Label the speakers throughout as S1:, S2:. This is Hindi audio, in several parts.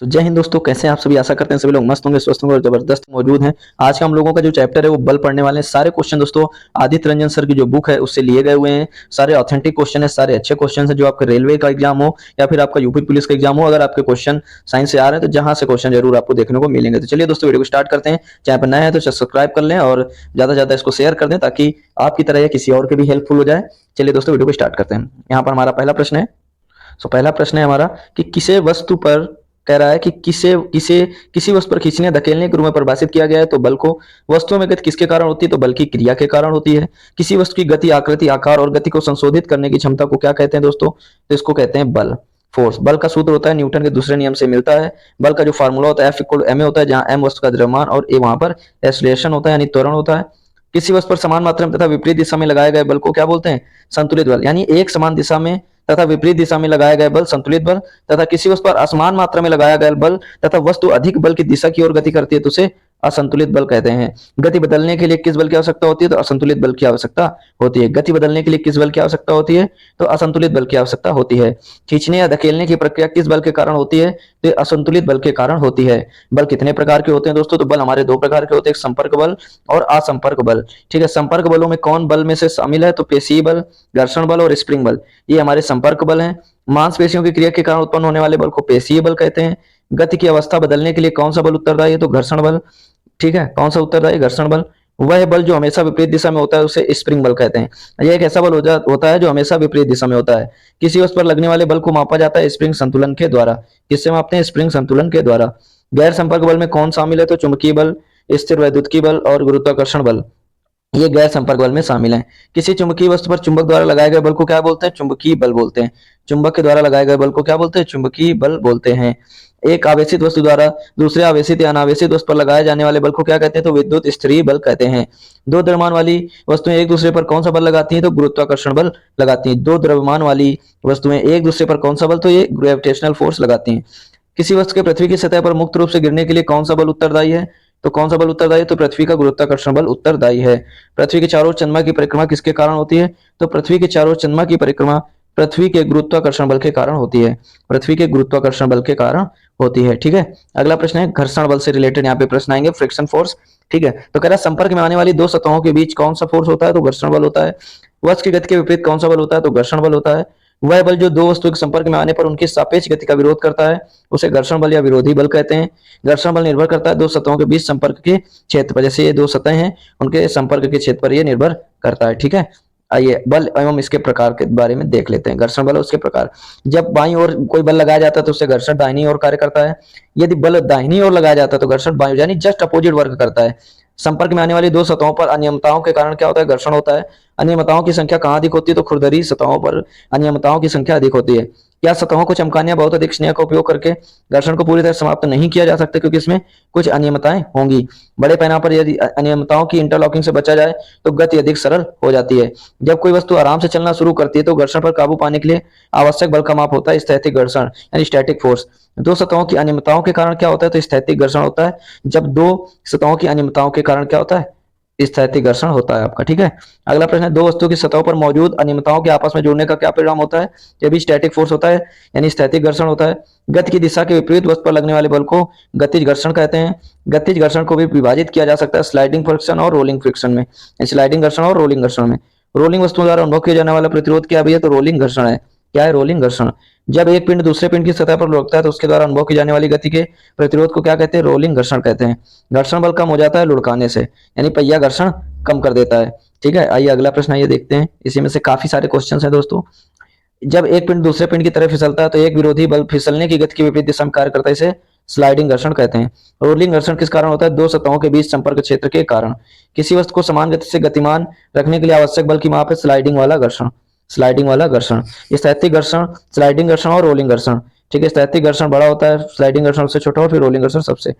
S1: तो जय हिंद दोस्तों, कैसे हैं आप सभी। आशा करते हैं सभी लोग मस्त होंगे, स्वस्थ होंगे और जबरदस्त मौजूद हैं। आज का हम लोगों का जो चैप्टर है वो बल पढ़ने वाले हैं। सारे क्वेश्चन दोस्तों आदित्य रंजन सर की जो बुक है उससे लिए गए हुए हैं। सारे ऑथेंटिक क्वेश्चन है, सारे अच्छे क्वेश्चन है। जो आपके रेलवे का एग्जाम हो या फिर आपका यूपी पुलिस का एग्जाम हो, अगर आपके क्वेश्चन साइंस से आ रहे हैं तो जहां से क्वेश्चन जरूर आपको देखने को मिलेंगे। तो चलिए दोस्तों वीडियो को स्टार्ट करते हैं। चैनल पर नए हैं तो सब्सक्राइब कर लें और ज्यादा से ज्यादा इसको शेयर कर दें ताकि आपकी तरह या किसी और के भी हेल्पफुल हो जाए। चलिए दोस्तों वीडियो को स्टार्ट करते हैं। यहाँ पर हमारा पहला प्रश्न है। पहला प्रश्न है हमारा कि किसे वस्तु पर कह रहा है कि किसे किसे किसी वस्तु पर खींचने धकेलने के रूप में परिभाषित किया गया है। तो बल को वस्तुओं में गति किसके कारण होती है? तो बल की क्रिया के कारण होती है। किसी वस्तु की गति, आकृति, आकार और गति को संशोधित करने की क्षमता को क्या कहते हैं दोस्तों? तो इसको कहते हैं बल, फोर्स। बल का सूत्र होता है न्यूटन के दूसरे नियम से मिलता है। बल का जो फार्मूला होता है F=ma होता है, जहां m वस्तु का द्रव्यमान और a वहां पर एक्सीलरेशन होता है यानी त्वरण होता है। किसी वस्तु पर समान मात्रा में तथा विपरीत दिशा में लगाए गए बल को क्या बोलते हैं? संतुलित बल। यानी एक समान दिशा में तथा विपरीत दिशा में लगाया गया बल संतुलित बल, तथा किसी वस्तु पर असमान मात्रा में लगाया गया बल तथा वस्तु अधिक बल की दिशा की ओर गति करती है तो उसे असंतुलित बल कहते हैं। गति बदलने के लिए किस बल की आवश्यकता होती है? तो असंतुलित बल की आवश्यकता होती है। गति बदलने के लिए किस बल की आवश्यकता होती है? तो असंतुलित बल की आवश्यकता होती है। खींचने या धकेलने की प्रक्रिया किस बल के कारण होती है? तो असंतुलित बल के कारण होती है। बल कितने प्रकार के होते हैं दोस्तों? तो बल हमारे दो प्रकार के होते हैं, संपर्क बल और असंपर्क बल। ठीक है, संपर्क बलों में कौन बल में से शामिल है? तो पेशीय बल, घर्षण बल और स्प्रिंग बल, ये हमारे संपर्क बल हैं। मांसपेशियों की क्रिया के कारण उत्पन्न होने वाले बल को पेशीय बल कहते हैं। गति की अवस्था बदलने के लिए कौन सा बल उत्तरदायी है? तो घर्षण बल। ठीक है, कौन सा उत्तरदायी? घर्षण बल। वह बल जो हमेशा विपरीत दिशा में होता है उसे स्प्रिंग बल कहते हैं। यह एक ऐसा बल होता है जो हमेशा विपरीत दिशा में होता है। किसी वस्तु पर लगने वाले बल को मापा जाता है स्प्रिंग संतुलन के द्वारा। किससे मापते हैं? स्प्रिंग संतुलन के द्वारा। गैर संपर्क बल में कौन शामिल है? तो चुंबकीय बल, स्थिर वैद्युतीय बल और गुरुत्वाकर्षण बल, ये गैर संपर्क बल में शामिल हैं। किसी चुंबकीय वस्तु पर चुंबक द्वारा लगाए गए बल को क्या बोलते हैं? चुंबकीय बल बोलते हैं। चुंबक के द्वारा लगाए गए बल को क्या बोलते हैं? चुंबकीय बल बोलते हैं। एक आवेशित वस्तु द्वारा दूसरे आवेशित या अनावेशित वस्तु पर लगाए जाने वाले बल को क्या कहते हैं? तो विद्युत स्तरीय बल कहते हैं। दो द्रव्यमान वाली वस्तुएं एक दूसरे पर कौन सा बल लगाती हैं? तो गुरुत्वाकर्षण बल लगाती हैं। दो द्रव्यमान वाली वस्तुएं एक दूसरे पर कौन सा बल? तो ये ग्रेविटेशनल फोर्स लगाती हैं। किसी वस्तु के पृथ्वी की सतह पर मुक्त रूप से गिरने के लिए कौन सा बल उत्तरदायी है? तो कौन सा बल उत्तरदायी है? तो पृथ्वी का गुरुत्वाकर्षण बल उत्तरदायी है। पृथ्वी के चारों ओर चंद्रमा की परिक्रमा किसके कारण होती है? तो पृथ्वी के चारों ओर चंद्रमा की परिक्रमा पृथ्वी के गुरुत्वाकर्षण बल के कारण होती है। पृथ्वी के गुरुत्वाकर्षण बल के कारण होती है। ठीक है, अगला प्रश्न है घर्षण बल से रिलेटेड, यहाँ पे प्रश्न आएंगे, फ्रिक्शन फोर्स। ठीक है, तो कह रहा है संपर्क में आने वाली दो सतहों के बीच कौन सा फोर्स होता है? तो घर्षण बल होता है। वस्तु की गति के विपरीत कौन सा बल होता है? तो घर्षण बल होता है। वह बल जो दो वस्तुओं के संपर्क में आने पर उनकी सापेक्ष गति का विरोध करता है उसे घर्षण बल या विरोधी बल कहते हैं। घर्षण बल निर्भर करता है दो सतहों के बीच संपर्क के क्षेत्र पर। जैसे ये दो सतहें हैं, उनके संपर्क के क्षेत्र पर ये निर्भर करता है। ठीक है, आइए बल एवं इसके प्रकार के बारे में देख लेते हैं। घर्षण बल और उसके प्रकार। जब बाईं ओर कोई बल लगाया जाता है तो उससे घर्षण दाहिनी ओर कार्य करता है। यदि बल दाहिनी ओर लगाया जाता है तो घर्षण बाईं यानी जस्ट अपोजिट वर्क करता है। संपर्क में आने वाली दो सतहों पर अनियमितताओं के कारण क्या होता है? घर्षण होता है। अनियमितताओं की संख्या कहाँ अधिक होती है? तो खुरदरी सतहों पर अनियमितताओं की संख्या अधिक होती है। क्या सतहों को चमकाने या बहुत अधिक स्नेह का उपयोग करके घर्षण को पूरी तरह समाप्त नहीं किया जा सकता, क्योंकि इसमें कुछ अनियमितताएं होंगी। बड़े पैमाने पर यदि अनियमितताओं की इंटरलॉकिंग से बचा जाए तो गति अधिक सरल हो जाती है। जब कोई वस्तु आराम से चलना शुरू करती है तो घर्षण पर काबू पाने के लिए आवश्यक बल का माप होता है स्थैतिक घर्षण यानी स्टैटिक फोर्स। दो सतहों की अनियमितताओं के कारण क्या होता है? तो स्थैतिक घर्षण होता है। जब दो सतहों की अनियमितताओं के कारण क्या होता है? स्थैतिक घर्षण होता है आपका। ठीक है, अगला प्रश्न है दो वस्तुओं की सतहों पर मौजूद अनियमितताओं के आपस में जोड़ने का क्या परिणाम होता है? ये भी स्टैटिक फोर्स होता है यानी स्थैतिक घर्षण होता है। गति की दिशा के विपरीत वस्तु पर लगने वाले बल को गतिज घर्षण कहते हैं। गतिज घर्षण को भी विभाजित किया जा सकता है स्लाइडिंग फ्रिक्शन और रोलिंग फ्रिक्शन में। स्लाइडिंग घर्षण और रोलिंग घर्षण में। रोलिंग वस्तुओं द्वारा अनुभव किया जाने वाला प्रतिरोध क्या भैया? तो रोलिंग घर्षण है। क्या है? रोलिंग घर्षण। जब एक पिंड दूसरे पिंड की सतह पर लुढ़कता है तो उसके द्वारा अनुभव की जाने वाली गति के प्रतिरोध को क्या कहते हैं? रोलिंग घर्षण कहते हैं। घर्षण बल कम हो जाता है लुढ़काने से, यानी पहिया घर्षण कम कर देता है। ठीक है, आइए अगला प्रश्न आइए देखते हैं। इसी में से काफी सारे क्वेश्चन हैं दोस्तों। जब एक पिंड दूसरे पिंड की तरफ फिसलता है तो एक विरोधी बल फिसलने की गति के विपरीत दिशा में कार्य करता है, इसे स्लाइडिंग घर्षण कहते हैं। रोलिंग घर्षण किस कारण होता है? दो सतहों के बीच संपर्क क्षेत्र के कारण। किसी वस्तु को समान गति से गतिमान रखने के लिए आवश्यक बल की माप है स्लाइडिंग वाला घर्षण। स्लाइडिंग वाला घर्षण, स्थैतिक घर्षण, स्लाइडिंग घर्षण और रोलिंग घर्षण। ठीक है, स्थैतिक घर्षण बड़ा होता है, स्लाइडिंग घर्षण सबसे छोटा और फिर रोलिंग घर्षण सबसे।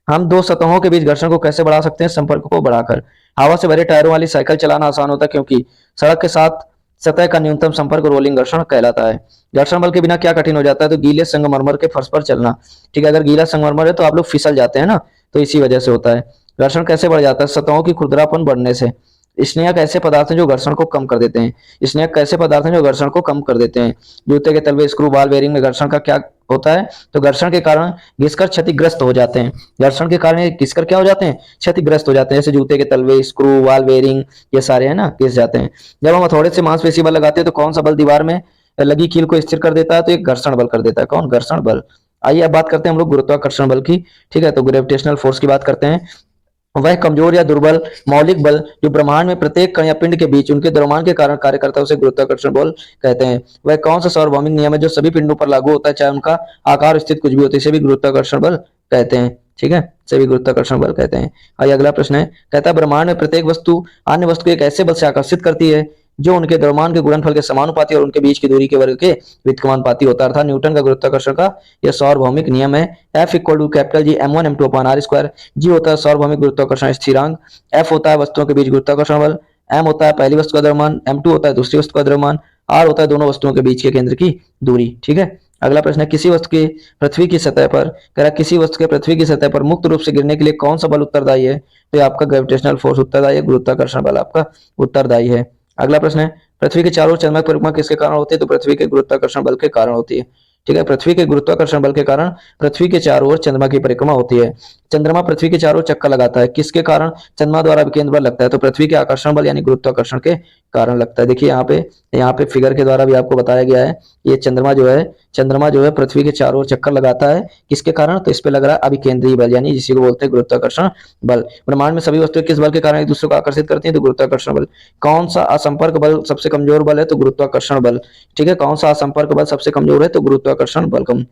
S1: हम दो सतहों के बीच घर्षण को कैसे बढ़ा सकते हैं? संपर्क को बढ़ाकर। हवा से भरे टायरों वाली साइकिल चलाना आसान होता है क्योंकि सड़क के साथ सतह का न्यूनतम संपर्क रोलिंग घर्षण कहलाता है। घर्षण बल के बिना क्या कठिन हो जाता है? तो गीले संगमरमर के फर्श पर चलना। ठीक है, अगर गीला संगमरमर है तो आप लोग फिसल जाते हैं ना, तो इसी वजह से होता है। घर्षण कैसे बढ़ जाता है? सतहों की खुरदरापन बढ़ने से। स्नेहक ऐसे पदार्थ हैं जो घर्षण को कम कर देते हैं। स्नेहक कैसे पदार्थ हैं जो घर्षण को कम कर देते हैं? जूते के तलवे, स्क्रू, बॉल बेरिंग में घर्षण का क्या होता है तो घर्षण के कारण घिसकर क्षतिग्रस्त हो जाते हैं। घर्षण के कारण ये घिसकर क्या हो जाते हैं, क्षतिग्रस्त हो जाते हैं। जैसे जूते के तलवे, स्क्रू, वाल बेरिंग, ये सारे है ना घिस जाते हैं। जब हम हथौड़े से मांसपेशी बल लगाते हैं तो कौन सा बल दीवार में लगी कील को स्थिर कर देता है, तो एक घर्षण बल कर देता है। कौन, घर्षण बल। आइए अब बात करते हैं हम लोग गुरुत्वाकर्षण बल की। ठीक है, तो ग्रेविटेशनल फोर्स की बात करते हैं। वह कमजोर या दुर्बल मौलिक बल जो ब्रह्मांड में प्रत्येक कण या पिंड के बीच उनके द्रव्यमान के कारण कार्य करता है उसे गुरुत्वाकर्षण बल कहते हैं। वह कौन सा सार्वभौमिक नियम है जो सभी पिंडों पर लागू होता है, चाहे उनका आकार स्थिति कुछ भी होती है, इसे भी गुरुत्वाकर्षण बल कहते हैं। ठीक है, इसे भी गुरुत्वाकर्षण बल कहते हैं। आइए अगला प्रश्न है, कहता है ब्रह्मांड में प्रत्येक वस्तु अन्य वस्तु को एक ऐसे बल से आकर्षित करती है जो उनके द्रव्यमान के गुणनफल के समानुपाती और उनके बीच की दूरी के वर्ग के व्युत्क्रमानुपाती होता है। अर्थात न्यूटन का गुरुत्वाकर्षण का यह सार्वभौमिक नियम है। F equal to capital G m1 m2 upon r square. G होता है सार्वभौमिक गुरुत्वाकर्षण स्थिरांक, F होता है वस्तुओं के बीच गुरुत्वाकर्षण बल, m होता है पहली वस्तु का द्रव्यमान, m2 होता है दूसरी वस्तु का द्रव्यमान, r होता है दोनों वस्तुओं के बीच के केंद्र की दूरी। ठीक है, अगला प्रश्न है, किसी वस्तु के पृथ्वी की सतह पर, कह रहा किसी वस्तु के पृथ्वी की सतह पर मुक्त रूप से गिरने के लिए कौन सा बल उत्तरदायी है, तो ये आपका ग्रेविटेशनल फोर्स उत्तरदायी है, गुरुत्वाकर्षण बल आपका उत्तरदायी है। अगला प्रश्न है, पृथ्वी के चारों ओर चंद्रमा की परिक्रमा किसके कारण होती है, तो पृथ्वी के गुरुत्वाकर्षण बल के कारण होती है। ठीक है, पृथ्वी के गुरुत्वाकर्षण बल के कारण पृथ्वी के चारों ओर चंद्रमा की परिक्रमा होती है। चंद्रमा पृथ्वी के चारों ओर चक्कर लगाता है, किसके कारण, चंद्रमा द्वारा विकेंद्र बल लगता है, तो पृथ्वी के आकर्षण बल यानी गुरुत्वाकर्षण के कारण लगता है। देखिए यहाँ पे फिगर के द्वारा भी आपको बताया गया है, ये चंद्रमा जो है पृथ्वी के चारों ओर चक्कर लगाता है, किसके कारण, तो इस पे लग रहा है अभिकेंद्रीय बल यानी जिसी को बोलते हैं गुरुत्वाकर्षण बल। ब्रह्मांड में सभी वस्तुएं किस बल के कारण एक दूसरे को आकर्षित करती हैं, तो गुरुत्वाकर्षण बल। कौन सा असंपर्क बल सबसे कमजोर बल है, तो गुरुत्वाकर्षण बल। ठीक है, कौन सा असंपर्क बल सबसे कमजोर है, तो गुरुत्वाकर्षण बल कम।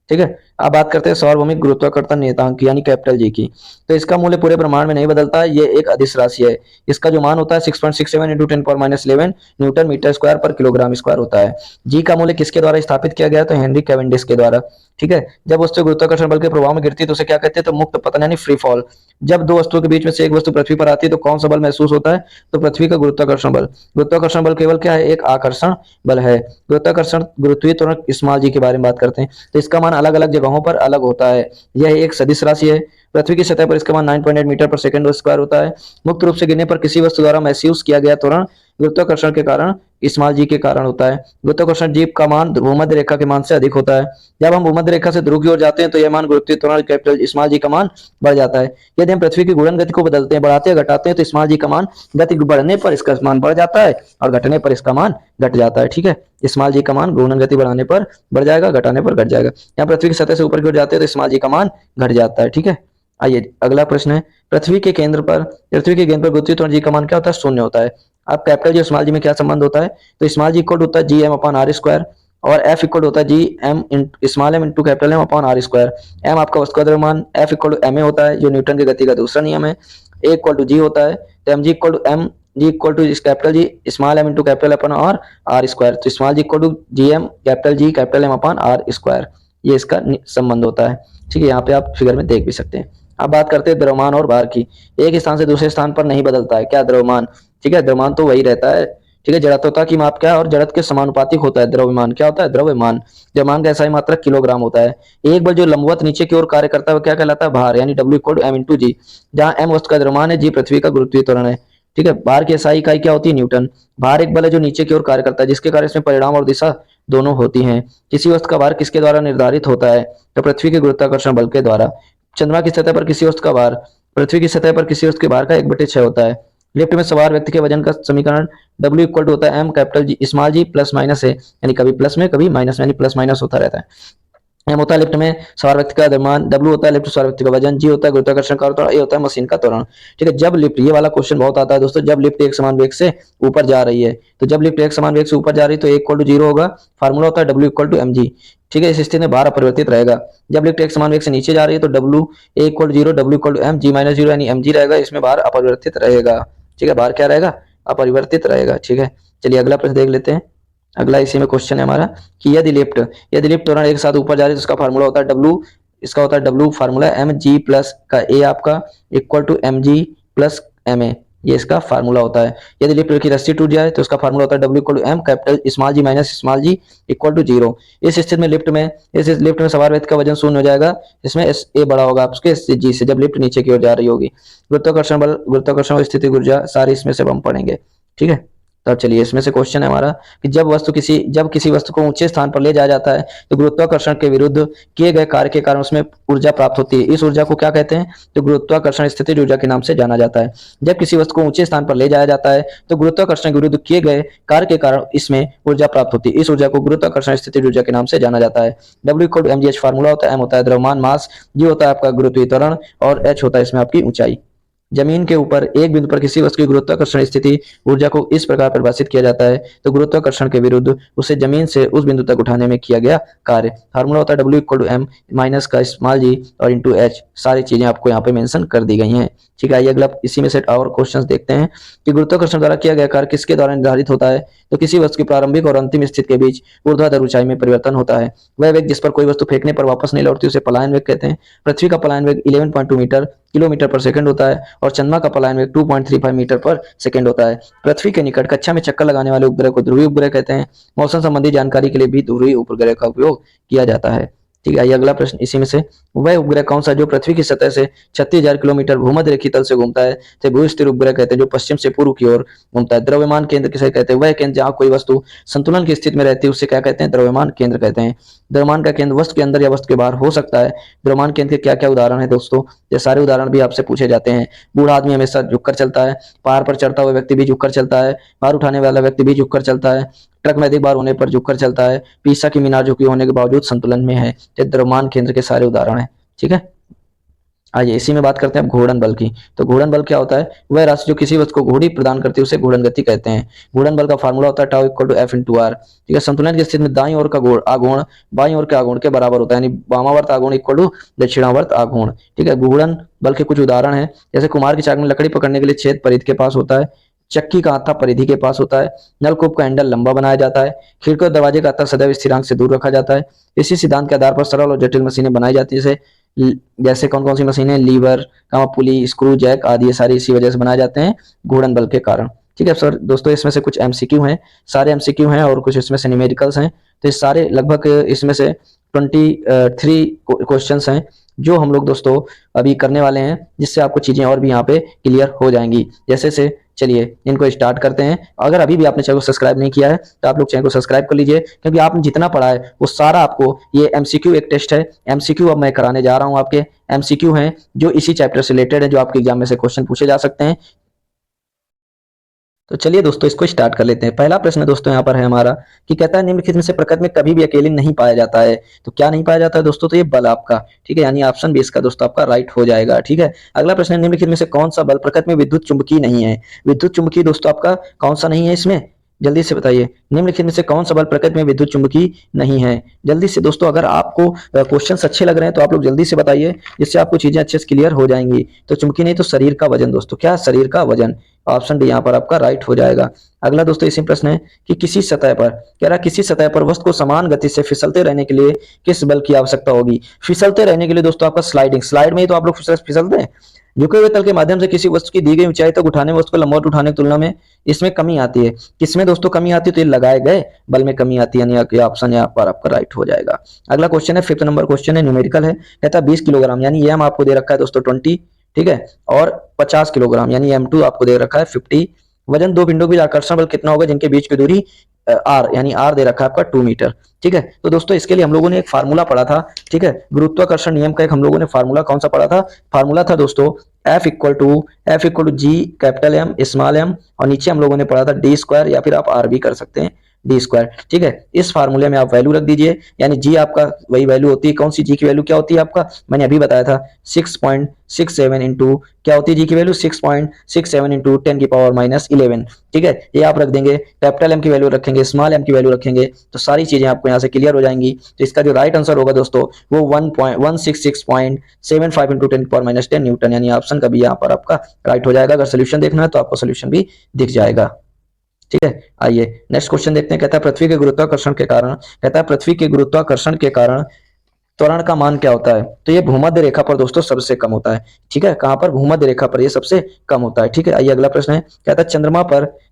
S1: ठीक है, अब बात करते हैं सार्वभौमिक गुरुत्वाकर्षण नियतांक यानी कैपिटल जी की। तो इसका मूल्य पूरे ब्रह्मांड में नहीं बदलता है, ये एक अदिश राशि है। इसका जो मान होता है 6.67 इंटू 10⁻11 न्यूटन मीटर स्क्वायर पर किलोग्राम स्क्वायर होता है। जी का मूल्य किसके द्वारा स्थापित किया गया, तो हेनरी कैवेंडिश के द्वारा। ठीक है, जब वस्तु गुरुत्वाकर्षण बल के प्रभाव में गिरती है तो उसे क्या कहते हैं, तो मुक्त पतन यानी फ्री फॉल। जब दो वस्तुओं के बीच में से एक वस्तु पृथ्वी पर आती है तो कौन सा बल महसूस होता है, तो पृथ्वी का गुरुत्वाकर्षण बल। गुरुत्वाकर्षण बल केवल क्या है, एक आकर्षण बल है। गुरुत्वाकर्षण गुरुत्वीय त्वरण स्मॉल जी के बारे में बात करते हैं, तो इसका मान अलग अलग जगहों पर अलग होता है। यह एक सदिश राशि है। पृथ्वी की सतह पर इसका मान 9.8 मीटर पर सेकंड स्क्वायर होता है। मुक्त रूप से गिरने पर किसी वस्तु द्वारा महसूस किया गया त्वरण गुरुत्वाकर्षण के कारण स्मॉल जी के कारण होता है। गुरुत्वाकर्षण जी का मान भूमध्य रेखा के मान से अधिक होता है। जब हम भूमध्य रेखा से ध्रुव की ओर जाते हैं तो यह मान गुरुत्वीय त्वरण कैपिटल स्मॉल जी का मान बढ़ जाता है। यदि हम पृथ्वी की घूर्णन गति को बदलते हैं, बढ़ाते हैं, घटाते हैं, तो स्मॉल जी का मान गति बढ़ने पर इसका मान बढ़ जाता है और घटने पर इसका मान घट जाता है। ठीक है, स्मॉल जी का मान घूर्णन गति बढ़ाने पर बढ़ जाएगा, घटाने पर घट जाएगा। यहाँ पृथ्वी की सतह से ऊपर की ओर जाते हैं तो स्मॉल जी का मान घट जाता है। ठीक है, आइए अगला प्रश्न है, पृथ्वी के गेंद पर गुरुत्वीय त्वरण जी का मान क्या होता है, शून्य होता है। अब कैपिटल जी स्मॉल जी में क्या संबंध होता है, तो स्मॉल जी इक्वल होता है G M upon R square और एफ इक्वल होता है G M small M into capital M upon R square. M आपका वस्तु का द्रव्यमान, F equal to M A होता है जो न्यूटन की गति का दूसरा नियम है, ए इक्वल टू जी होता है, तो M G equal to M G equal to capital G small M into capital upon और आर स्क्वायर। तो small G equal to G capital M upon R square, ये इसका संबंध होता है। ठीक है, यहाँ पे आप फिगर में देख भी सकते हैं। अब बात करते हैं द्रव्यमान और भार की। एक स्थान से दूसरे स्थान पर नहीं बदलता है, क्या, द्रव्यमान। ठीक है, द्रव्यमान तो वही रहता है। ठीक है, जड़त्वता की माप क्या है, और जड़त्व के समानुपातिक होता है द्रव्यमान। क्या होता है, द्रव्यमान। द्रव्यमान का SI मात्रक किलोग्राम होता है। एक बल जो लंबवत नीचे की ओर कार्य करता है वो क्या कहलाता है, भार यानी W equal to M into G, जहाँ M वस्तु का द्रव्यमान है, G पृथ्वी का गुरुत्वीय त्वरण है। ठीक है, भार की SI इकाई क्या होती है, न्यूटन। भार एक बल है जो नीचे की ओर कार्य करता है जिसके कारण इसमें परिणाम और दिशा दोनों होती हैं। किसी वस्तु का भार किसके द्वारा निर्धारित होता है, तो पृथ्वी के गुरुत्वाकर्षण बल के द्वारा। चंद्रमा की सतह पर किसी वस्तु का भार पृथ्वी की सतह पर किसी वस्तु के भार का 1/6 होता है। लिफ्ट में सवार व्यक्ति के वजन का समीकरण W इक्वल टू होता है M कैपिटल जी स्मॉल जी प्लस माइनस है, यानी कभी प्लस में कभी माइनस में, यानी प्लस माइनस होता रहता है। M होता है लिफ्ट में सवार व्यक्ति का द्रव्यमान, W होता है लिफ्ट सवार व्यक्ति का वजन, G होता है गुरुत्वाकर्षण का त्वरण, A होता है मशीन का त्वरण। ठीक है, जब लिफ्ट, ये वाला क्वेश्चन बहुत आता है दोस्तों, जब लिफ्ट एक समान वेग से ऊपर जा रही है, तो जब लिफ्ट एक समान वेग से ऊपर जा रही है तो A इक्वल टू 0 होगा, फार्मूला होता है W इक्वल टू mg। ठीक है, इस स्थिति में भार अपरिवर्तित रहेगा। जब लिफ्ट एक समान वेग से नीचे जा रही है तो W A equal to 0, W equal to m, G minus 0 यानी mg रहेगा, इसमें भार अपरिवर्तित रहेगा। ठीक है, भार क्या रहेगा, अपरिवर्तित रहेगा। ठीक है, चलिए अगला प्रश्न देख लेते हैं। अगला इसी में क्वेश्चन है हमारा कि यदि लिफ्ट त्वरण एक साथ ऊपर जा रही है तो उसका फार्मूला होता है W, इसका होता है W फार्मूला mg प्लस का A आपका equal to mg plus ma, ये इसका फार्मूला होता है। यदि लिफ्ट की रस्सी टूट जाए तो उसका फार्मूला होता है W equal to m capital small G minus small G equal to 0। इस स्थिति में लिफ्ट में सवार व्यक्ति का वजन शून्य हो जाएगा, इसमें A बड़ा होगा आपके G से, जब लिफ्ट नीचे की ओर जा रही होगी। गुरुत्वाकर्षण बल, गुरुत्वाकर्षण स्थिति ऊर्जा, सारी इसमें से हम पढ़ेंगे। ठीक है, तो अब चलिए इसमें से क्वेश्चन है हमारा कि जब किसी वस्तु को ऊंचे स्थान पर ले जाया जाता है तो गुरुत्वाकर्षण के विरुद्ध किए गए कार्य के कारण उसमें ऊर्जा प्राप्त होती है। इस ऊर्जा को क्या कहते हैं? तो गुरुत्वाकर्षण स्थितिज ऊर्जा के नाम से जाना जाता है। जब किसी वस्तु को ऊंचे स्थान पर ले जाया जाता है तो गुरुत्वाकर्षण के विरुद्ध किए गए कार्य के कारण इसमें ऊर्जा प्राप्त होती है। इस ऊर्जा को गुरुत्वाकर्षण स्थितिज ऊर्जा के नाम से जाना जाता है। W=mgh फार्मूला होता है। m होता है द्रव्यमान मास, g होता है आपका गुरुत्वीय त्वरण और h होता है इसमें आपकी ऊंचाई। जमीन के ऊपर एक बिंदु पर किसी वस्तु की गुरुत्वाकर्षण स्थिति ऊर्जा को इस प्रकार परिभाषित किया जाता है तो गुरुत्वाकर्षण के विरुद्ध उसे जमीन से उस बिंदु तक उठाने में किया गया कार्य। फार्मूला होता है W=m माइनस का स्मॉल g और इंटू h। सारी चीजें आपको यहाँ पे मेंशन कर दी गई हैं। ठीक है, आइए अगला इसी में से और क्वेश्चंस देखते हैं कि गुरुत्वाकर्षण द्वारा किया गया कार्य किसके द्वारा निर्धारित होता है? तो किसी वस्तु की प्रारंभिक और अंतिम स्थिति के बीच ऊर्ध्वाधर ऊंचाई में परिवर्तन होता है। वह वेग जिस पर कोई वस्तु फेंकने पर वापस नहीं लौटती उसे पलायन वेग कहते हैं। पृथ्वी का पलायन वेग 11.2 मीटर किलोमीटर पर सेकंड होता है और चंद्रमा का पलायन वेग 2.35 मीटर पर सेकंड होता है। पृथ्वी के निकट कक्षा में चक्कर लगाने वाले उपग्रह को ध्रुवीय उपग्रह कहते हैं। मौसम संबंधी जानकारी के लिए भी ध्रुवीय उपग्रह का उपयोग किया जाता है। ठीक है, आइए अगला प्रश्न इसी में से, वह उपग्रह कौन सा जो पृथ्वी की सतह से 36,000 किलोमीटर भूमध्य रेखीय तल से घूमता है तो भूस्थिर उपग्रह कहते हैं जो पश्चिम से पूर्व की ओर घूमता है। द्रव्यमान केंद्र किसे कहते हैं? वह केंद्र जहां कोई वस्तु संतुलन की स्थिति में रहती है उसे क्या कहते हैं? द्रव्यमान केंद्र कहते हैं। द्रव्यमान का केंद्र वस्तु के अंदर या वस्तु के बाहर हो सकता है। द्रव्यमान केंद्र के क्या क्या उदाहरण है दोस्तों? ये सारे उदाहरण भी आपसे पूछे जाते हैं। बूढ़ा आदमी हमेशा झुककर चलता है, पहाड़ पर चढ़ता हुआ व्यक्ति भी झुककर चलता है, भार उठाने वाला व्यक्ति भी झुककर चलता है, ट्रक में अधिक बार होने पर झुककर चलता है, पीसा की मीनार झुकी होने के बावजूद संतुलन में है। ये द्रव्यमान केंद्र के सारे उदाहरण हैं। ठीक है, आइए इसी में बात करते हैं घूर्णन बल की। तो घूर्णन बल क्या होता है? वह राशि जो किसी वस्तु को घूर्णी प्रदान करती है उसे घूर्णन गति कहते हैं। घूर्णन बल का फार्मूला होता है τ=F/r। ठीक है, संतुलन की स्थिति में दाईं ओर का आघूर्ण बाईं ओर के आघूर्ण के बराबर होता है, यानी वामावर्त आघूर्ण = दक्षिणावर्त आघूर्ण। ठीक है, घूर्णन बल के कुछ उदाहरण हैं, जैसे कुम्हार की चाक में लकड़ी पकड़ने के लिए छेद परिधि के पास होता है, चक्की का हाथा परिधि के पास होता है, नलकूप का हैंडल लंबा बनाया जाता है, खिड़की और दरवाजे का हाथा सदैव स्थिरांक से दूर रखा जाता है। इसी सिद्धांत के आधार पर सरल और जटिल मशीनें बनाई जाती है, जैसे कौन कौन सी मशीनें? लीवर, पुली, स्क्रू, जैक आदि, ये सारी इसी वजह से बनाए जाते हैं, घूर्णन बल के कारण। ठीक है सर दोस्तों, इसमें से कुछ एमसीक्यू हैं, सारे एमसीक्यू हैं और कुछ इसमें से न्यूमेरिकल्स हैं। तो इस सारे लगभग इसमें से 23 क्वेश्चंस हैं जो हम लोग दोस्तों अभी करने वाले हैं, जिससे आपको चीजें और भी यहाँ पे क्लियर हो जाएंगी। जैसे से चलिए इनको स्टार्ट करते हैं। अगर अभी भी आपने चैनल को सब्सक्राइब नहीं किया है तो आप लोग चैनल को सब्सक्राइब कर लीजिए, क्योंकि आपने जितना पढ़ा है वो सारा आपको, ये एमसीक्यू एक टेस्ट है, एमसीक्यू अब मैं कराने जा रहा हूँ। आपके एमसीक्यू हैं जो इसी चैप्टर से रिलेटेड है, जो आपके एग्जाम में से क्वेश्चन पूछे जा सकते हैं। तो चलिए दोस्तों इसको स्टार्ट कर लेते हैं। पहला प्रश्न दोस्तों यहाँ पर है हमारा कि कहता है निम्नलिखित में से प्रकृति में कभी भी अकेले नहीं पाया जाता है। तो क्या नहीं पाया जाता है दोस्तों? तो ये बल आपका, ठीक है, यानी ऑप्शन बी इसका दोस्तों आपका राइट हो जाएगा। ठीक है, अगला प्रश्न है निम्नलिखित में से कौन सा बल प्रकृति में विद्युत चुंबकीय नहीं है? विद्युत चुंबकीय दोस्तों आपका कौन सा नहीं है इसमें? जल्दी से बताइए, निम्नलिखित में से कौन सा बल प्रकृति में विद्युत चुंबकीय नहीं है? जल्दी से दोस्तों, अगर आपको क्वेश्चंस अच्छे लग रहे हैं तो आप लोग जल्दी से बताइए, जिससे आपको चीजें अच्छे से क्लियर हो जाएंगी। तो चुंबकीय नहीं तो शरीर का वजन दोस्तों, क्या? शरीर का वजन। ऑप्शन डी यहाँ पर आपका राइट हो जाएगा। अगला दोस्तों इसी प्रश्न है कि किसी सतह पर, कह रहा किसी सतह पर वस्तु को समान गति से फिसलते रहने के लिए किस बल की आवश्यकता होगी? फिसलते रहने के लिए दोस्तों आपका स्लाइडिंग, स्लाइड में ही तो आप लोग फिसलते हैं। झुके हुए तल के माध्यम से किसी वस्तु की दी गई ऊंचाई तक उठाने में वस्तु को लंबवत उठाने की तुलना में इसमें कमी आती है। किसमें दोस्तों कमी आती है? तो ये लगाए गए बल में कमी आती है, यानी ऑप्शन यहाँ पर आपका राइट हो जाएगा। अगला क्वेश्चन है, 5th नंबर क्वेश्चन है, न्यूमेरिकल है, कहता है 20 किलोग्राम, यानी ये हम आपको दे रखा है दोस्तों 20, ठीक है, और 50 किलोग्राम यानी M2 आपको दे रखा है 50। वजन दो पिंडों के बीच आकर्षण बल कितना होगा जिनके बीच की दूरी r, यानी r दे रखा है आपका 2 मीटर। ठीक है, तो दोस्तों इसके लिए हम लोगों ने एक फार्मूला पढ़ा था। ठीक है, गुरुत्वाकर्षण नियम का एक हम लोगों ने फार्मूला कौन सा पढ़ा था? फार्मूला था दोस्तों F=G capital M small m, और नीचे हम लोगों ने पढ़ा था d² या फिर आप r भी कर सकते हैं, d²। ठीक है, इस फार्मूले में आप वैल्यू रख दीजिए, यानी g आपका वही वैल्यू होती है। कौन सी g की वैल्यू क्या होती है आपका? मैंने अभी बताया था 6.67 इंटू क्या होती है g की वैल्यू? 6.67 इंटू 10⁻11। ठीक है, ये आप रख देंगे, कैपिटल M की वैल्यू रखेंगे, स्मॉल m की वैल्यू रखेंगे, तो सारी चीजें आपको यहाँ से क्लियर हो जाएंगी। तो इसका जो राइट आंसर होगा दोस्तों वो 166.75 इंटू 10⁻10 न्यूटन, यानी ऑप्शन का भी यहाँ पर आपका राइट हो जाएगा। अगर सोल्यूशन देखना है तो आपको सोल्यूशन भी दिख जाएगा। ठीक है, आइए नेक्स्ट क्वेश्चन देखते हैं। कहता है पृथ्वी के गुरुत्वाकर्षण के कारण, कहता है पृथ्वी के गुरुत्वाकर्षण के कारण त्वरण का मान क्या होता है? तो ये भूमध्य रेखा पर दोस्तों सबसे कम होता है। ठीक है, कहां पर? भूमध्य रेखा पर ये सबसे कम होता है। ठीक है, आइए अगला प्रश्न है, कहता है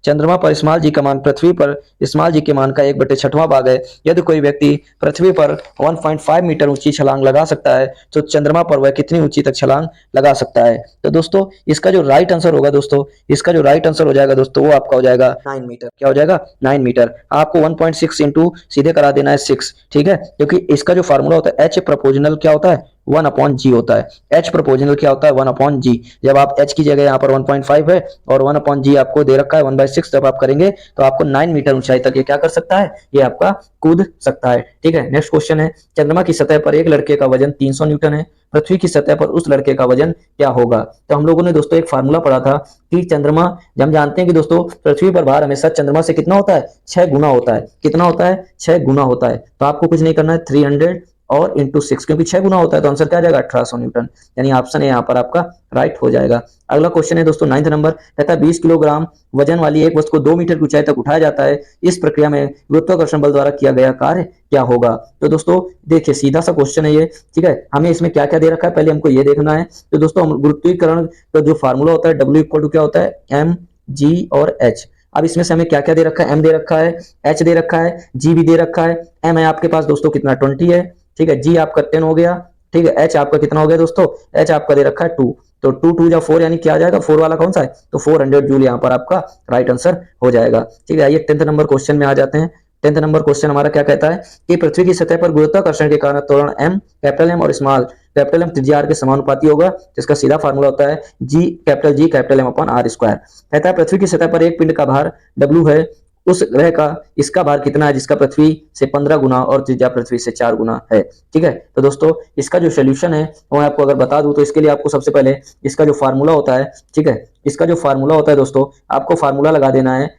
S1: चंद्रमा पर स्मॉल जी का मान पृथ्वी पर स्मॉल जी के मान का 1/6वां भाग है। यदि कोई व्यक्ति पृथ्वी पर 1.5 मीटर ऊंची छलांग लगा सकता है तो चंद्रमा पर वह कितनी ऊंची तक छलांग लगा सकता है? तो दोस्तों इसका जो राइट आंसर होगा दोस्तों, इसका जो राइट आंसर हो जाएगा दोस्तों, वो आपका हो जाएगा 9 मीटर। क्या हो जाएगा? 9 मीटर। आपको 1.6 इंटू सीधे करा देना है 6। ठीक है, क्योंकि इसका जो फार्मूला होता है एच प्रपोजनल क्या होता है? 1/g होता है। एच प्रपोजनल क्या होता है? 1/g। जब आप एच की जगह यहाँ पर 1.5 है और 1/g आपको दे रखा है 1/6, जब आप करेंगे तो आपको 9 मीटर ऊंचाई तक ये क्या कर सकता है? ये आपका कूद सकता है। ठीक है, नेक्स्ट क्वेश्चन है, चंद्रमा की सतह पर एक लड़के का वजन 300 न्यूटन है, पृथ्वी की सतह पर उस लड़के का वजन क्या होगा? तो हम लोगों ने दोस्तों एक फार्मूला पढ़ा था कि चंद्रमा, हम जानते हैं कि दोस्तों पृथ्वी पर भार हमेशा चंद्रमा से कितना होता है? 6 गुना होता है। कितना होता है? 6 गुना होता है। तो आपको कुछ नहीं करना है, 300 और इंटू 6, क्योंकि 6 गुना होता है तो आंसर क्या आ जाएगा? 1800 न्यूटन। यानी ऑप्शन है यहाँ पर आपका राइट हो जाएगा। अगला क्वेश्चन है दोस्तों 9th नंबर, कहता है 20 किलोग्राम वजन वाली एक वस्तु को 2 मीटर की ऊंचाई तक उठाया जाता है, इस प्रक्रिया में गुरुत्वाकर्षण बल द्वारा किया गया कार्य क्या होगा? तो दोस्तों देखिए सीधा सा क्वेश्चन है ये। ठीक है, हमें इसमें क्या क्या दे रखा है पहले हमको ये देखना है। तो दोस्तों गुरुत्वीकरण का जो फार्मूला होता है W इक्वल टू क्या होता है? M G और H। अब इसमें से हमें क्या क्या दे रखा है? M दे रखा है, H दे रखा है, G भी दे रखा है। M है आपके पास दोस्तों कितना? 20 है। ठीक है, G आपका 10 हो गया। ठीक है, H आपका कितना हो गया दोस्तों? H आपका दे रखा है 2। तो 2 2 या 4 यानी क्या आ जाएगा? 4 वाला कौन सा है? तो 400 जूल यहाँ पर आपका राइट आंसर हो जाएगा। ठीक है, आइए 10th नंबर क्वेश्चन में आ जाते हैं। 10th नंबर क्वेश्चन हमारा क्या कहता है कि पृथ्वी की सतह पर गुरुत्वाकर्षण के कारण त्वरण m, कैपिटल M और स्मॉल कैपिटल M त्रिज्या r के समानुपाती होगा, जिसका सीधा फार्मूला होता है G capital M upon r square. कहता है पृथ्वी की सतह पर एक पिंड का भार W है, उस ग्रह का इसका भार कितना है जिसका पृथ्वी से 15 गुना और त्रिज्या पृथ्वी से 4 गुना है? ठीक है, तो दोस्तों इसका जो सोल्यूशन है वो मैं आपको अगर बता दूं तो इसके लिए आपको सबसे पहले इसका जो फार्मूला होता है, ठीक है, इसका जो फार्मूला होता है दोस्तों, आपको फार्मूला लगा देना है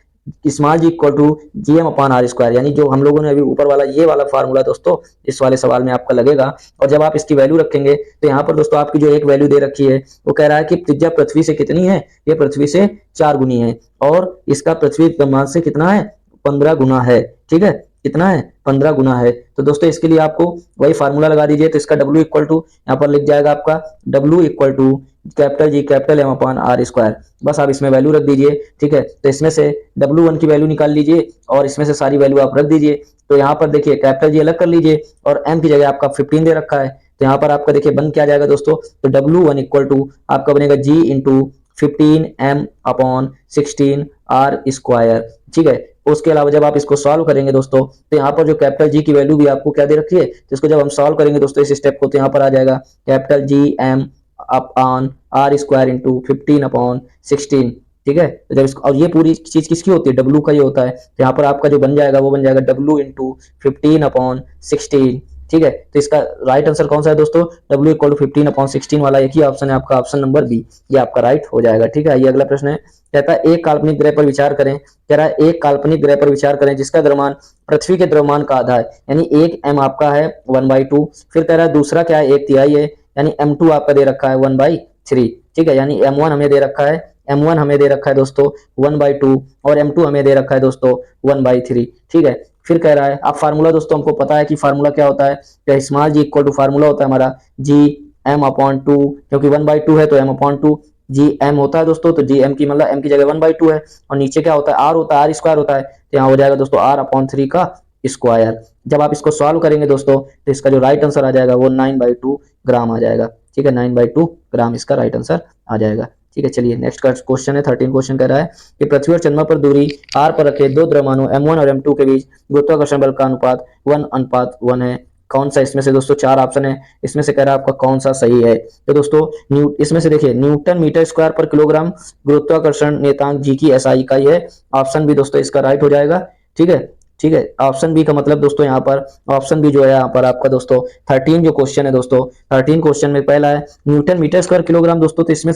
S1: small G equal to G M upon R square. यानी जो हम लोगों ने अभी ऊपर वाला ये वाला फार्मूला दोस्तों इस वाले सवाल में आपका लगेगा। और जब आप इसकी वैल्यू रखेंगे तो यहाँ पर दोस्तों आपकी जो एक वैल्यू दे रखी है वो कह रहा है कि त्रिज्या पृथ्वी से कितनी है? ये पृथ्वी से 4 गुनी है और इसका पृथ्वी ब्रह्मांड से कितना है? 15 गुना है। ठीक है, कितना है? 15 गुना है। तो दोस्तों इसके लिए आपको वही फार्मूला लगा दीजिए। तो इसका W इक्वल टू यहाँ पर लिख जाएगा आपका W equal to capital G capital M upon R square. बस आप इसमें वैल्यू रख दीजिए। ठीक है, तो इसमें से W1 की वैल्यू निकाल लीजिए और इसमें से सारी वैल्यू आप रख दीजिए। तो यहाँ पर देखिए कैपिटल G अलग कर लीजिए और M की जगह आपका 15 दे रखा है। तो यहाँ पर आपका देखिए बन क्या जाएगा दोस्तों? तो W1 इक्वल टू आपका बनेगा G into 15M upon 16 R square. ठीक है, उसके अलावा जब आप इसको सॉल्व करेंगे दोस्तों तो यहाँ पर जो कैपिटल जी की वैल्यू भी आपको क्या दे रखी है, तो इसको जब हम सॉल्व करेंगे दोस्तों इस स्टेप को, तो यहाँ पर आ जाएगा capital G M upon R square into 15 upon 16। ठीक है, तो जब इसको, और ये पूरी चीज किसकी होती है? डब्ल्यू का ही होता है। तो यहाँ पर आपका जो बन जाएगा वो बन जाएगा डब्ल्यू इंटू 15 अपॉन 16। ठीक है, तो इसका राइट आंसर कौन सा है दोस्तों? W इक्वल टू 15 अपॉन 16 वाला एक ही ऑप्शन है आपका, ऑप्शन नंबर बी, ये आपका राइट हो जाएगा। ठीक है, ये अगला प्रश्न है, कहता है एक काल्पनिक ग्रह पर विचार करें। कह रहा है एक काल्पनिक ग्रह पर विचार करें जिसका द्रव्यमान पृथ्वी के द्रव्यमान का आधा है, यानी एक m आपका है 1/2। फिर कह रहा है दूसरा क्या है? 1/3 है, यानी m2 आपका दे रखा है 1/3। ठीक है, यानी m1 हमें दे रखा है, m1 हमें दे रखा है दोस्तों 1/2 और m2 हमें दे रखा है दोस्तों 1/3। ठीक है, फिर कह रहा है अब फार्मूला दोस्तों हमको पता है कि फार्मूला क्या होता है, तो small G equal to formula होता है हमारा जी एम अपॉन 2, क्योंकि 1/2 है तो m अपॉन 2 जी एम होता है दोस्तों। तो जी एम की मतलब m की जगह 1/2 है और नीचे क्या होता है? r होता है, r स्क्वायर होता है। तो यहाँ हो जाएगा दोस्तों r अपॉन 3 का स्क्वायर। जब आप इसको सॉल्व करेंगे दोस्तों तो इसका जो राइट आंसर आ जाएगा वो 9/2 ग्राम आ जाएगा। ठीक है, 9/2 ग्राम इसका राइट आंसर आ जाएगा। ठीक है, चलिए नेक्स्ट का क्वेश्चन है 13 क्वेश्चन कह रहा है कि पृथ्वी और चंद्रमा पर दूरी r पर रखे दो द्रव्यमानों m1 और m2 के बीच गुरुत्वाकर्षण बल का अनुपात 1:1 है। कौन सा इसमें से दोस्तों? 4 ऑप्शन है, इसमें से कह रहा है आपका कौन सा सही है। तो दोस्तों इसमें से देखिए न्यूटन मीटर स्क्वायर पर किलोग्राम गुरुत्वाकर्षण नियतांक जी की SI इकाई है। ऑप्शन बी दोस्तों इसका राइट हो जाएगा। ठीक है, ठीक है, ऑप्शन बी का मतलब दोस्तों यहाँ पर ऑप्शन बी जो है यहाँ पर आपका दोस्तों 13 जो क्वेश्चन है दोस्तों, 13 क्वेश्चन में पहला है न्यूटन मीटर स्क्वायर किलोग्राम दोस्तों। तो इसमें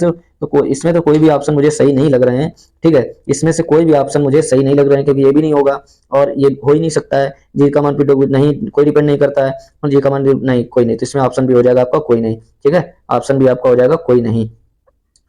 S1: तो कोई भी ऑप्शन मुझे सही नहीं लग रहे हैं। ठीक है, इसमें से कोई भी ऑप्शन मुझे सही नहीं लग रहे हैं, क्योंकि ये भी नहीं होगा और ये हो ही नहीं सकता है। जी का मान पे नहीं, कोई डिपेंड नहीं करता है और जी का मान नहीं, कोई नहीं। तो इसमें ऑप्शन बी हो जाएगा आपका कोई नहीं। ठीक है, ऑप्शन बी आपका हो जाएगा कोई नहीं।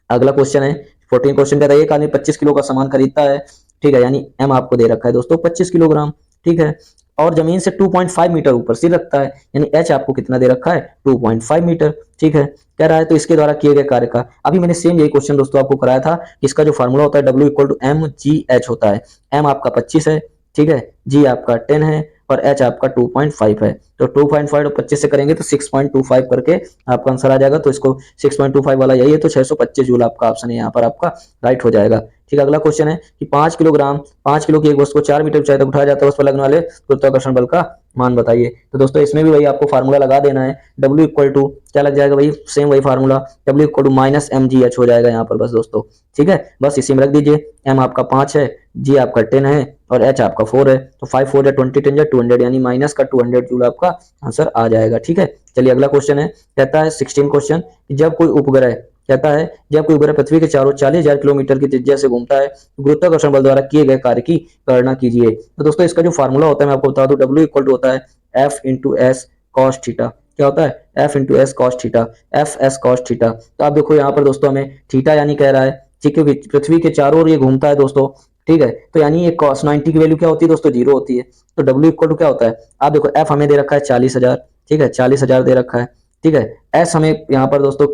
S1: अगला क्वेश्चन है 14 क्वेश्चन कहता है एक आदमी 25 किलो का सामान खरीदता है। ठीक है, यानी m आपको दे रखा है दोस्तों 25 किलोग्राम। ठीक है, और जमीन से 2.5 मीटर ऊपर सिर रखता है, यानी एच आपको कितना दे रखा है 2.5 मीटर। ठीक है, कह रहा है तो इसके द्वारा किए गए कार्य का, अभी मैंने सेम यही क्वेश्चन दोस्तों आपको कराया था, इसका जो फार्मूला होता है W equal to M G H होता है। एम आपका 25 है, ठीक है, जी आपका 10 है और एच आपका 2.5 है। तो 2.5 और 25 से करेंगे तो 6.25 करके आपका आंसर आ जाएगा। तो इसको 6.25 वाला यही है, तो 625 जूल आपका ऑप्शन है यहाँ पर आपका राइट हो जाएगा। ठीक है, अगला क्वेश्चन है कि 5 किलो की एक वस्तु को 4 मीटर ऊंचाई तक उठाया जाता है, उस पर लगने वाले गुरुत्वाकर्षण बल का मान बताइए। तो दोस्तों इसमें भी वही आपको फार्मूला लगा देना है, W इक्वल टू क्या लग जाएगा वही सेम वही formula, W equal to minus M G H हो जाएगा यहाँ पर बस दोस्तों। ठीक है, बस इसी में रख दीजिए, एम आपका 5 है, जी आपका 10 है और एच आपका 4 है। तो 5 4 या 20 10 या 200 यानी माइनस का 200 जूल आपका आंसर आ जाएगा। ठीक है, चलिए अगला क्वेश्चन है, कहता है 16 क्वेश्चन, जब कोई उपग्रह कहता है जब कोई उपग्रह पृथ्वी के चारों 40,000 किलोमीटर की त्रिज्या से घूमता है, गुरुत्वाकर्षण बल द्वारा किए गए कार्य की गणना कीजिए। तो दोस्तों इसका जो फार्मूला होता है मैं आपको बता दूं, W इक्वल टू होता है F into S cos theta. क्या होता है F into S cos theta, F S cos theta. तो आप देखो यहाँ पर दोस्तों हमें थीटा यानी कह रहा है, ठीक है, पृथ्वी के चारों ओर ये घूमता है दोस्तों। ठीक है, तो यानी ये cos 90 की वैल्यू क्या होती है दोस्तों 0 होती है। तो W इक्वल टू क्या होता है, आप देखो F हमें दे रखा है 40,000, ठीक है 40,000 दे रखा है। ठीक है, S हमें यहाँ पर दोस्तों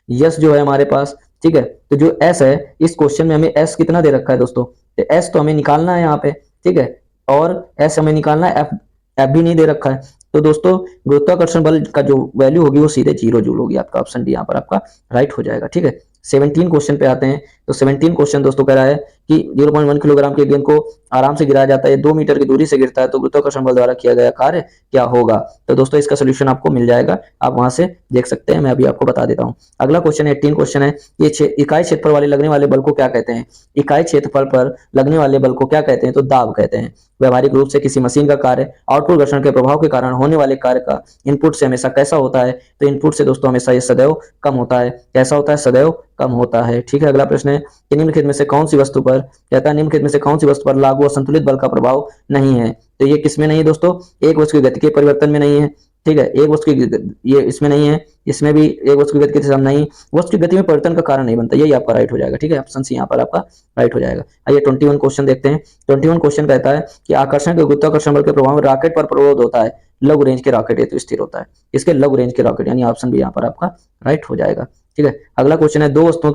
S1: यस जो है हमारे पास, ठीक है, तो जो एस है इस क्वेश्चन में हमें एस कितना दे रखा है दोस्तों, तो एस तो हमें निकालना है यहाँ पे। ठीक है, और एस हमें निकालना है, एफ एफ भी नहीं दे रखा है। तो दोस्तों गुरुत्वाकर्षण बल का जो वैल्यू होगी वो सीधे 0 जूल होगी, आपका ऑप्शन डी यहाँ पर आपका राइट हो जाएगा। ठीक है, 17 क्वेश्चन पे आते हैं। तो 17 क्वेश्चन दोस्तों कह रहा है कि 0.1 किलोग्राम के गेंद को आराम से गिराया जाता है, 2 मीटर की दूरी से गिरता है, तो गुरुत्वाकर्षण बल द्वारा किया गया कार्य क्या होगा। तो दोस्तों इसका सोल्यूशन आपको मिल जाएगा, आप वहां से देख सकते हैं, मैं अभी आपको बता देता हूं। अगला क्वेश्चन 18 क्वेश्चन है, ये इकाई क्षेत्रफल वाले लगने वाले बल को क्या कहते हैं। इकाई क्षेत्रफल पर लगने वाले बल को क्या कहते हैं, तो दाब कहते हैं। व्यवहारिक रूप से किसी मशीन का कार्य आउटपुट घर्षण के प्रभाव के कारण होने वाले कार्य का इनपुट से हमेशा कैसा होता है, तो इनपुट से दोस्तों हमेशा ये सदैव कम होता है। कैसा होता है, सदैव कम होता है। ठीक है, अगला प्रश्न है कि निम्नलिखित में से कौन सी वस्तु पर, कहता है निम्नलिखित में से कौन सी वस्तु पर लागू असंतुलित बल का प्रभाव नहीं है। तो ये किसमें नहीं है दोस्तों, एक वस्तु की गति के परिवर्तन में नहीं है। ठीक है, एक वस्तु की ये इसमें नहीं है, इसमें भी एक वस्तु की गति के नहीं, वस्तु की गति में परिवर्तन का कारण नहीं बनता, यही आपका राइट हो जाएगा। ठीक है, ऑप्शन सी यहाँ पर आपका राइट हो जाएगा। आइए 21 क्वेश्चन देखते हैं। 21 क्वेश्चन कहता है कि आकर्षण के गुरुत्वाकर्षण बल के प्रभाव में रॉकेट पर प्रभाव होता है, लघु रेंज के रॉकेट है तो स्थिर होता है, इसके लघु रेंज के रॉकेट यानी ऑप्शन भी यहाँ पर आपका राइट हो जाएगा। ठीक है, अगला क्वेश्चन है, दो वस्तुओं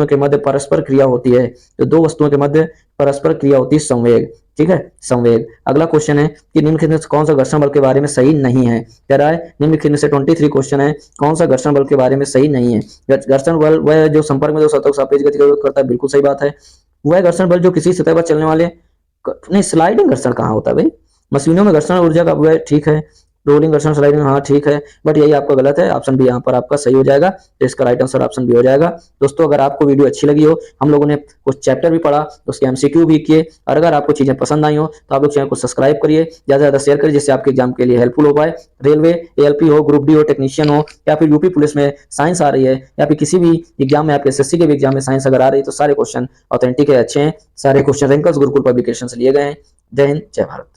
S1: के मध्य परस्पर क्रिया होती है, तो दो वस्तुओं के मध्य परस्पर क्रिया होती है संवेग। ठीक है, संवेग। अगला क्वेश्चन है कि निम्नलिखित में कौन सा घर्षण बल के बारे में सही नहीं है। कह रहा है निम्नलिखित में से 23 क्वेश्चन है, कौन सा घर्षण बल के बारे में सही नहीं है। घर्षण बल वह जो संपर्क में दो सतहों के सापेक्ष गति का विरोध करता है, बिल्कुल सही बात है। वह घर्षण बल जो किसी सतह पर चलने वाले नहीं, स्लाइडिंग घर्षण कहाँ होता है भाई, मशीनों में घर्षण ऊर्जा का वह ठीक है, रोलिंग घर्षण स्लाइडिंग हाँ ठीक है, बट यही आपका गलत है, ऑप्शन बी यहाँ पर आपका सही हो जाएगा। तो इसका राइट आंसर ऑप्शन बी हो जाएगा। दोस्तों अगर आपको वीडियो अच्छी लगी हो, हम लोगों ने कुछ चैप्टर भी पढ़ा, उसके एमसीक्यू भी किए, और अगर आपको चीजें पसंद आई हो तो आप लोग चैनल को सब्सक्राइब करिए, ज्यादा से ज्यादा शेयर करिए, जिससे आपके एग्जाम के लिए हेल्पफुल हो पाए। रेलवे, एएलपी हो, ग्रुप डी हो, टेक्नीशियन हो, या फिर यूपी पुलिस में साइंस आ रही है, या फिर किसी भी एग्जाम में आपके एसएससी के भी एग्जाम में साइंस अगर आ रही है, तो सारे क्वेश्चन ऑथेंटिक है, अच्छे हैं, सारे क्वेश्चन रैंकर्स गुरुकुल पब्लिकेशन से लिए गए हैं। जय हिंद, जय भारत।